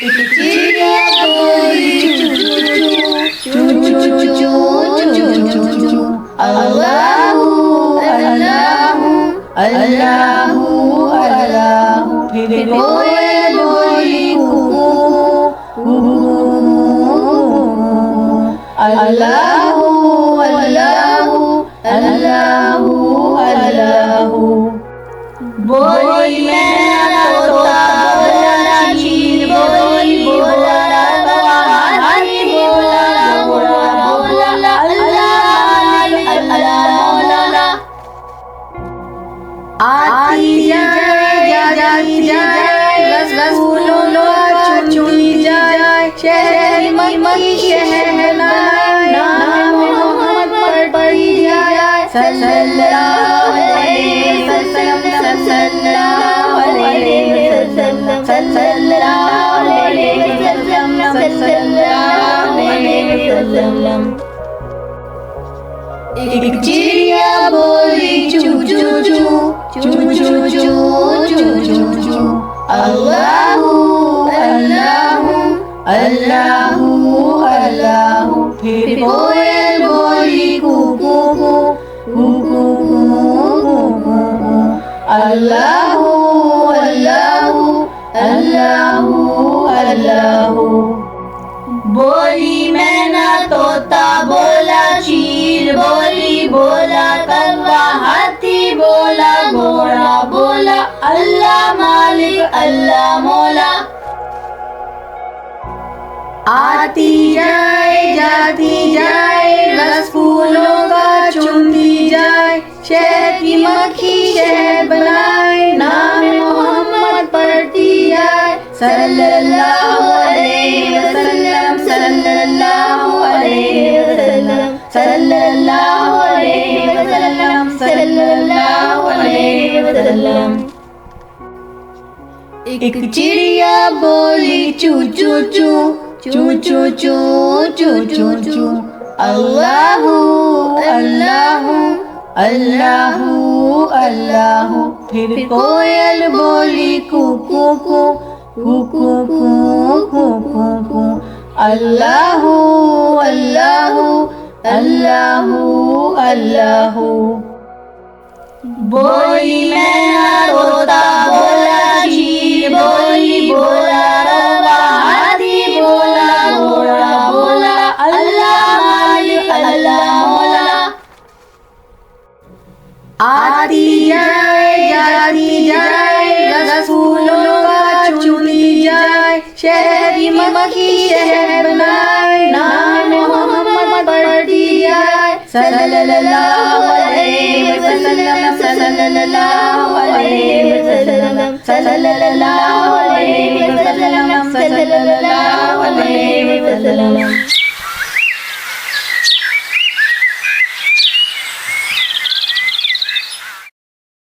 एक चिड़िया बोली चू चू चू चू चू चू चू अल्लाहू अल्लाहू अल्लाहू अल्लाहू। फिर कोयल बोली कू कू अल्लाहू अल्लाहू अल्लाहू अल्लाहू। बोली मैना तोता बोला चील बोली बोला हाथी बोला घोड़ा बोला अल्लाह अल्लाह मौला। आती जाए जाती जाए रस फूलों चुनी जाए शहर मक्की शहर नाम मोहम्मद पढ़ी जाए सल्लल्लाहु अलैहि वसल्लम सल्लल्लाहु अलैहि वसल्लम सल्लल्लाहु अलैहि वसल्लम सल्लल्लाहु अलैहि वसल्लम। एक चिड़िया बोली चू चू चू चू चू चू चू चू चू अल्लाहू अल्लाहू अल्लाहू अल्लाहू। फिर कोयल बोली कू कू कू कू कू अल्लाहू अल्लाहू अल्लाहू अल्लाहू। बोली मैना तोता बोला चील बोली बोला कौवा हाथी बोला घोड़ा बोला अल्लाह मालिक अल्लाह मौला। आती जाए जाती जाए रस फूलों का चुनती जाए शहद की मक्खी शहद बनाए नाम मोहम्मद पढ़ती जाए सल्लल्लाहु अलैहि वसल्लम सल्लल्लाहु अलैहि वसल्लम सल्लल्लाहु अलैहि वसल्लम सल्लल्लाहु अलैहि वसल्लम। एक चिड़िया बोली चू चू चू चू चू चू चू चू चू अल्लाहू अल्लाहू अल्लाहू अल्लाहू। फिर कोयल बोली कू कू कू कू कू कू कू कू अल्लाहू अल्लाहू अल्लाहू अल्लाहू। बोली मैना तोता बोला चील बोली बोला कौवा हाथी बोला घोड़ा बोला अल्लाह मालिक अल्लाह मौला। आती जाए जाती जाए रस फूलों का चुनी जाए शहद की मक्खी शहद बनाए नाम मोहम्मद पढ़ती जाए सल्लल्लाहु अलैहि वसल्लम सल्लल्लाहु अलैहि वसल्लम सल्लल्लाहु अलैहि वसल्लम सल्लल्लाहु अलैहि वसल्लम।